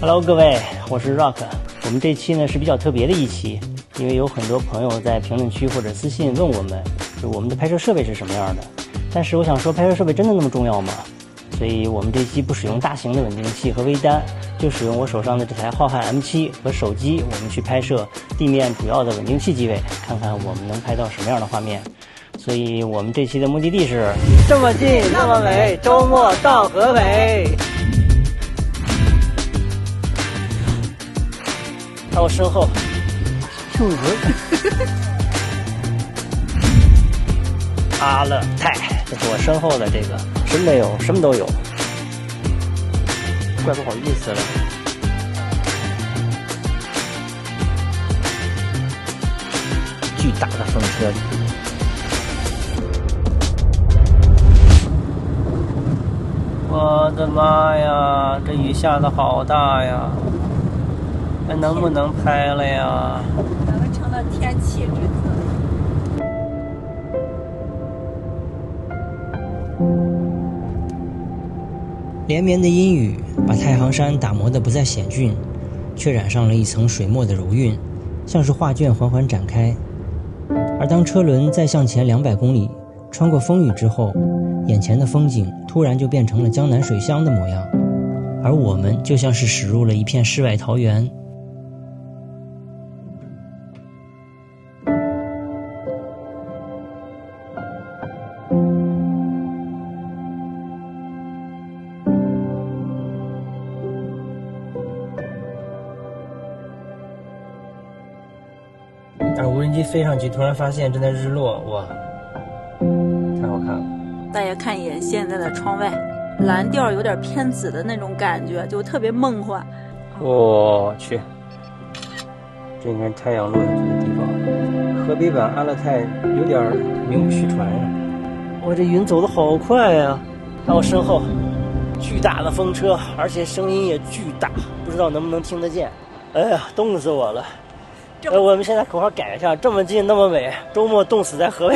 Hello， 各位，我是 Rock。我们这期呢是比较特别的一期，因为有很多朋友在评论区或者私信问我们，就我们的拍摄设备是什么样的。但是我想说，拍摄设备真的那么重要吗？所以我们这期不使用大型的稳定器和微单，就使用我手上的这台浩瀚 M7和手机，我们去拍摄地面主要的稳定器机位，看看我们能拍到什么样的画面。所以我们这期的目的地是这么近那么美，周末到河北。看我身后，有人。阿勒泰，这是我身后的这个，什么没有，什么都有，怪不好意思了。巨大的风车里，我的妈呀，这雨下的好大呀！还能不能拍了呀？咱们成了天气之子。连绵的阴雨把太行山打磨得不再险峻，却染上了一层水墨的柔韵，像是画卷缓缓展开。而当车轮再向前200公里，穿过风雨之后，眼前的风景突然就变成了江南水乡的模样，而我们就像是驶入了一片世外桃源。而无人机飞上去，突然发现正在日落，哇，太好看了！大家看一眼现在的窗外，蓝调有点偏紫的那种感觉，就特别梦幻。我去，这应该是太阳落下去的地方。河北版阿勒泰有点名不虚传呀。我这云走得好快呀！看我身后，巨大的风车，而且声音也巨大，不知道能不能听得见。哎呀，冻死我了！我们现在口号改一下，这么近那么美，周末冻死在河北。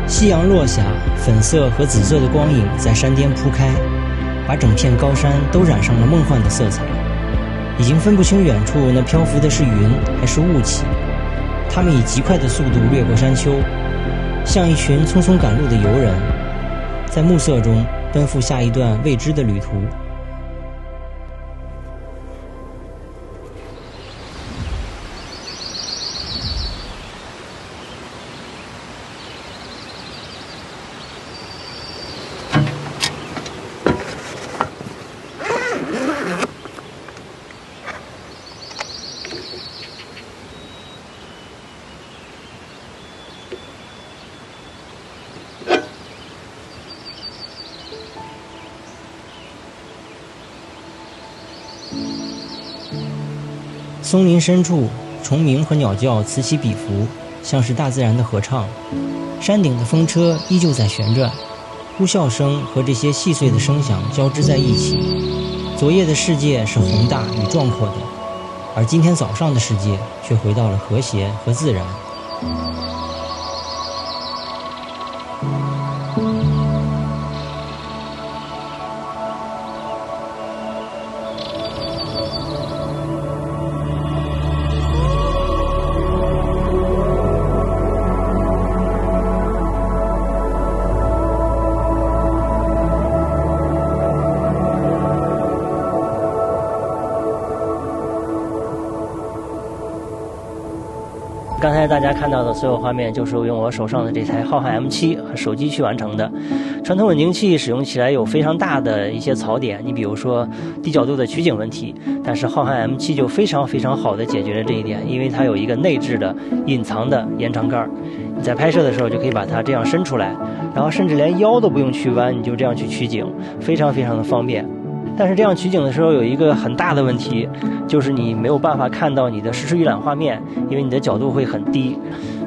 夕阳落下，粉色和紫色的光影在山巅铺开，把整片高山都染上了梦幻的色彩。已经分不清远处那漂浮的是云还是雾气，它们以极快的速度掠过山丘，像一群匆匆赶路的游人，在暮色中奔赴下一段未知的旅途。松林深处，虫鸣和鸟叫此起彼伏，像是大自然的合唱。山顶的风车依旧在旋转，呼啸声和这些细碎的声响交织在一起。昨夜的世界是宏大与壮阔的，而今天早上的世界却回到了和谐和自然。刚才大家看到的所有画面，就是用我手上的这台浩瀚 M7和手机去完成的。传统稳定器使用起来有非常大的一些槽点，你比如说低角度的取景问题，但是浩瀚 M7就非常非常好的解决了这一点，因为它有一个内置的隐藏的延长杆，你在拍摄的时候就可以把它这样伸出来，然后甚至连腰都不用去弯，你就这样去取景，非常非常的方便。但是这样取景的时候有一个很大的问题，就是你没有办法看到你的实时预览画面，因为你的角度会很低。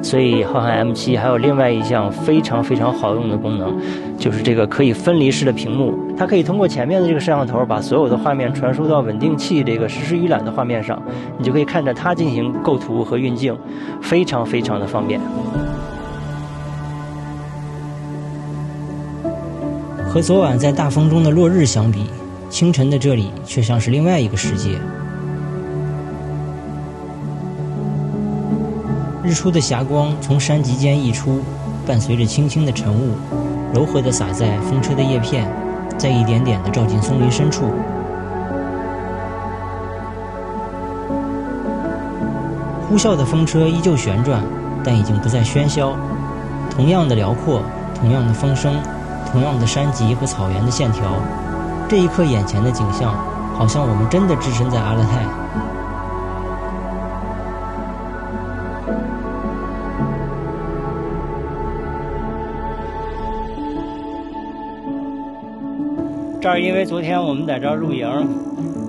所以浩瀚 M7还有另外一项非常非常好用的功能，就是这个可以分离式的屏幕，它可以通过前面的这个摄像头把所有的画面传输到稳定器这个实时预览的画面上，你就可以看着它进行构图和运镜，非常非常的方便。和昨晚在大风中的落日相比，清晨的这里却像是另外一个世界。日出的霞光从山脊间溢出，伴随着轻轻的晨雾，柔和地洒在风车的叶片，再一点点地照进松林深处。呼啸的风车依旧旋转，但已经不再喧嚣。同样的辽阔，同样的风声，同样的山脊和草原的线条。这一刻眼前的景象，好像我们真的置身在阿勒泰。这儿因为昨天我们在这儿露营，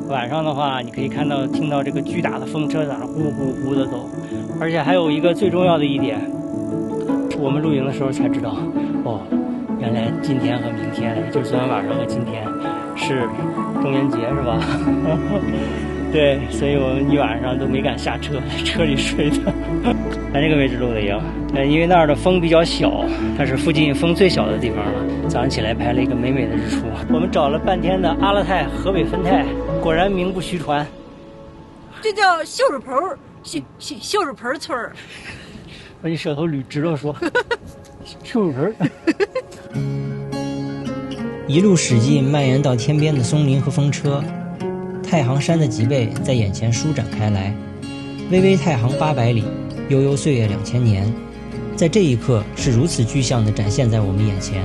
晚上的话你可以听到这个巨大的风车在那呼呼呼的走，而且还有一个最重要的一点，我们露营的时候才知道，哦，原来今天和明天，也就是昨天晚上和今天是中元节，是吧？对，所以我们一晚上都没敢下车，在车里睡的。在这个位置露的营，因为那儿的风比较小，它是附近风最小的地方了。早上起来拍了一个美美的日出。我们找了半天的阿勒泰河北分泰，果然名不虚传。这叫袖子棚，袖子棚村儿。把你舌头捋直了说，袖子棚。一路驶进蔓延到天边的松林和风车，太行山的脊背在眼前舒展开来，巍巍太行800里，悠悠岁月2000年，在这一刻是如此具象地展现在我们眼前。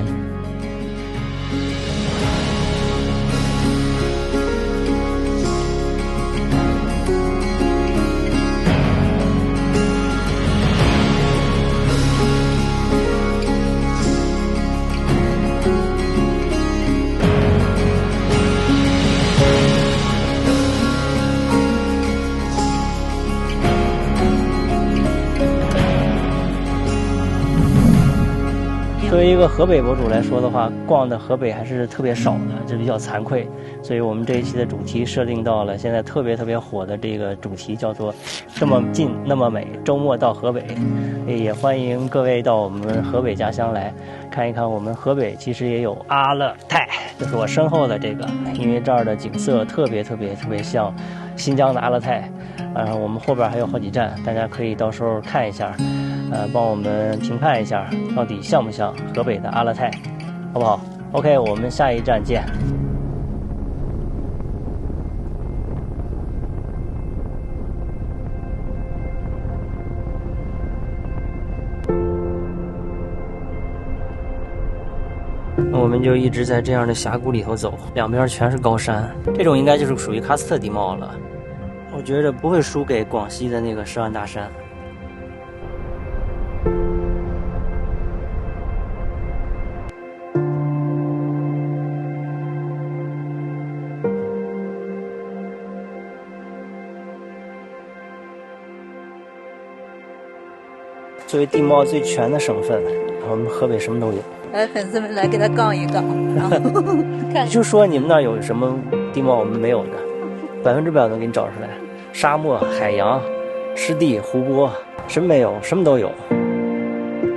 作为一个河北博主来说的话，逛的河北还是特别少的，这比较惭愧。所以我们这一期的主题设定到了现在特别火的这个主题，叫做“这么近那么美，周末到河北”。也欢迎各位到我们河北家乡来看一看，我们河北其实也有阿勒泰，就是我身后的这个，因为这儿的景色特别像新疆的阿勒泰。我们后边还有好几站，大家可以到时候看一下。帮我们评判一下，到底像不像河北的阿勒泰，好不好 ？OK， 我们下一站见。我们就一直在这样的峡谷里头走，两边全是高山，这种应该就是属于喀斯特地貌了。我觉着不会输给广西的那个十万大山。作为地貌最全的省份，我们河北什么都有。来，粉丝们来给他杠一杠，然后看。就说你们那儿有什么地貌我们没有的，100%能给你找出来。沙漠、海洋、湿地、湖泊，什么没有？什么都有。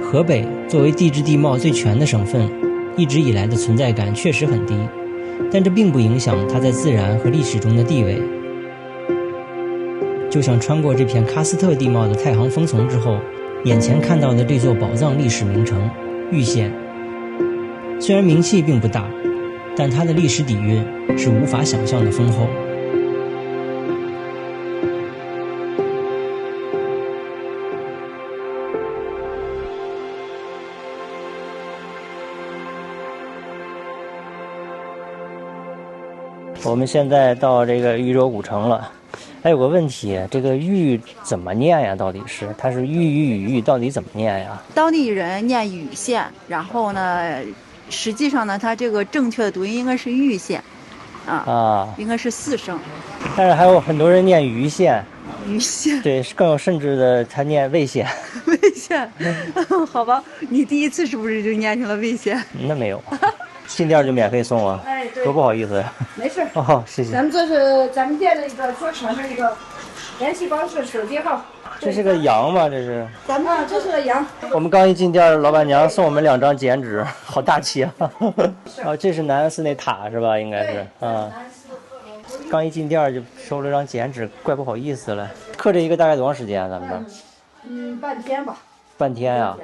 河北作为地质地貌最全的省份，一直以来的存在感确实很低，但这并不影响它在自然和历史中的地位。就像穿过这片喀斯特地貌的太行峰丛之后，眼前看到的这座宝藏历史名城玉县，虽然名气并不大，但它的历史底蕴是无法想象的丰厚。我们现在到这个玉州古城了。还有个问题，这个玉怎么念呀？到底是它是玉，到底怎么念呀？当地人念禹县，然后呢，实际上呢，它这个正确的读音应该是玉县，应该是4声。但是还有很多人念禹县。禹县。对，更有甚至的他念魏县。魏县，好吧，你第一次是不是就念成了魏县？那没有。进店就免费送啊！哎，对，多不好意思。没事。哦，谢谢。咱们这是咱们店的一个做成的一个联系方式、手机号。这是个羊吗？这是？咱们这是个羊。我们刚一进店，老板娘送我们2张剪纸，好大气啊！哦，这是南安寺那塔是吧？应该是啊。刚一进店就收了张剪纸，怪不好意思了。刻这一个大概多长时间啊？咱们这？半天吧。半天呀！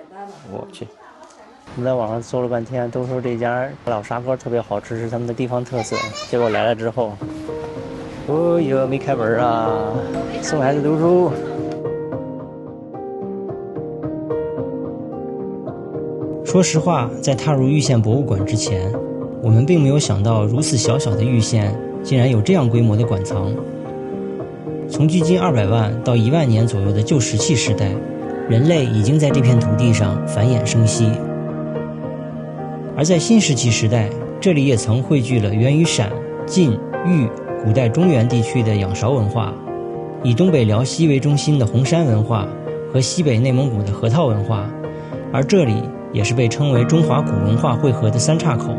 我去。我们在网上搜了半天，都说这家老砂锅特别好吃，是他们的地方特色。结果来了之后，哦哟，没开门啊！送孩子读书。说实话，在踏入玉县博物馆之前，我们并没有想到如此小小的玉县竟然有这样规模的馆藏。从距今200万到1万年左右的旧石器时代，人类已经在这片土地上繁衍生息。而在新石器时代，这里也曾汇聚了源于陕、晋、豫古代中原地区的仰韶文化，以东北辽西为中心的红山文化和西北内蒙古的河套文化，而这里也是被称为中华古文化汇合的三岔口。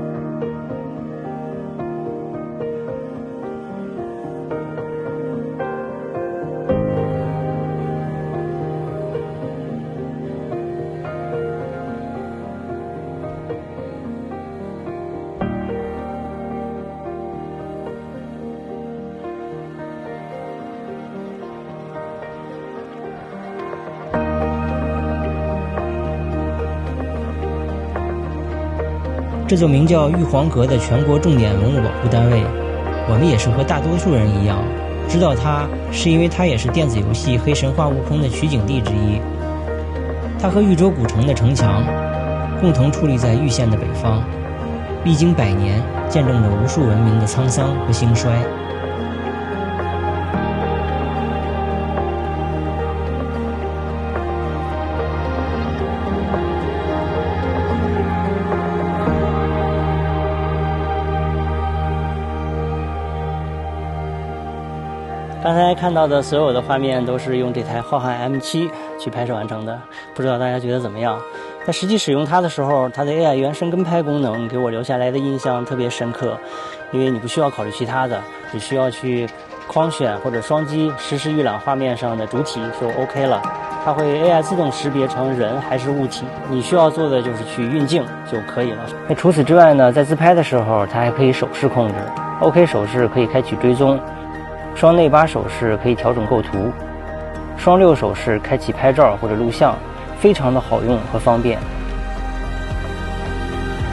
这座名叫玉皇阁的全国重点文物保护单位，我们也是和大多数人一样，知道它是因为它也是电子游戏《黑神话：悟空》的取景地之一。它和玉州古城的城墙共同矗立在玉县的北方，历经100年，见证着无数文明的沧桑和兴衰。刚才看到的所有的画面都是用这台浩瀚 M7 去拍摄完成的，不知道大家觉得怎么样？在实际使用它的时候，它的 AI 原生跟拍功能给我留下来的印象特别深刻，因为你不需要考虑其他的，只需要去框选或者双击实时预览画面上的主体就 OK 了，它会 AI 自动识别成人还是物体，你需要做的就是去运镜就可以了。那除此之外呢，在自拍的时候，它还可以手势控制 ，OK 手势可以开启追踪。双内八手势可以调整构图，双6手势开启拍照或者录像，非常的好用和方便。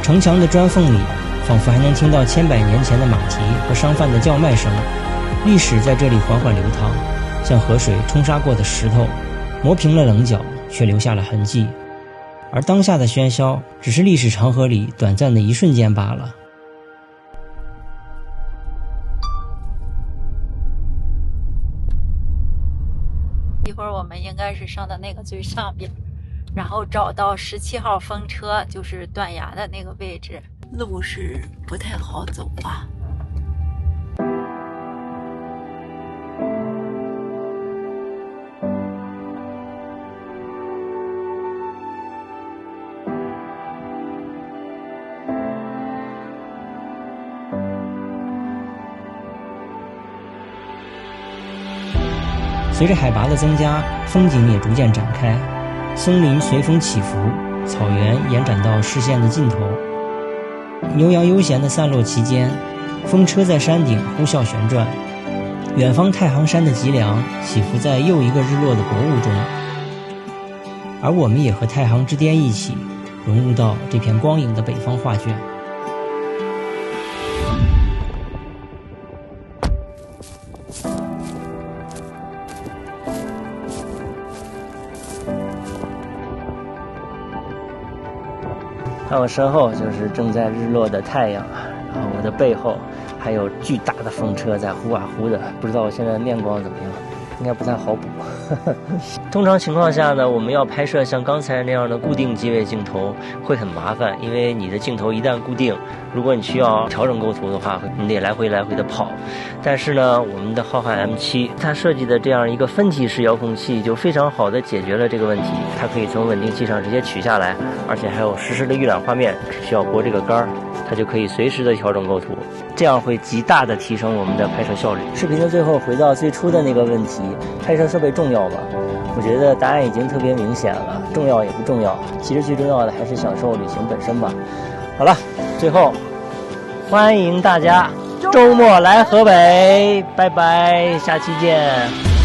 城墙的砖缝里，仿佛还能听到千百年前的马蹄和商贩的叫卖声，历史在这里缓缓流淌，像河水冲刷过的石头，磨平了棱角，却留下了痕迹。而当下的喧嚣，只是历史长河里短暂的一瞬间罢了。一会儿我们应该是上的那个最上边，然后找到17号风车，就是断崖的那个位置。路是不太好走啊。随着海拔的增加，风景也逐渐展开，松林随风起伏，草原延展到视线的尽头。牛羊悠闲地散落其间，风车在山顶呼啸旋转，远方太行山的脊梁起伏在又一个日落的薄雾中，而我们也和太行之巅一起融入到这片光影的北方画卷。看我身后就是正在日落的太阳，然后我的背后还有巨大的风车在呼啊呼的，不知道我现在面光怎么样，应该不太好补。通常情况下呢，我们要拍摄像刚才那样的固定机位镜头会很麻烦，因为你的镜头一旦固定，如果你需要调整构图的话，你得来回的跑。但是呢，我们的浩瀚 M7 它设计的这样一个分体式遥控器就非常好的解决了这个问题，它可以从稳定器上直接取下来，而且还有实时的预览画面，只需要拨这个杆儿它就可以随时的调整构图，这样会极大的提升我们的拍摄效率。视频的最后回到最初的那个问题，拍摄设备重要吗？我觉得答案已经特别明显了，重要也不重要，其实最重要的还是享受旅行本身吧。好了，最后欢迎大家周末来河北，拜拜，下期见。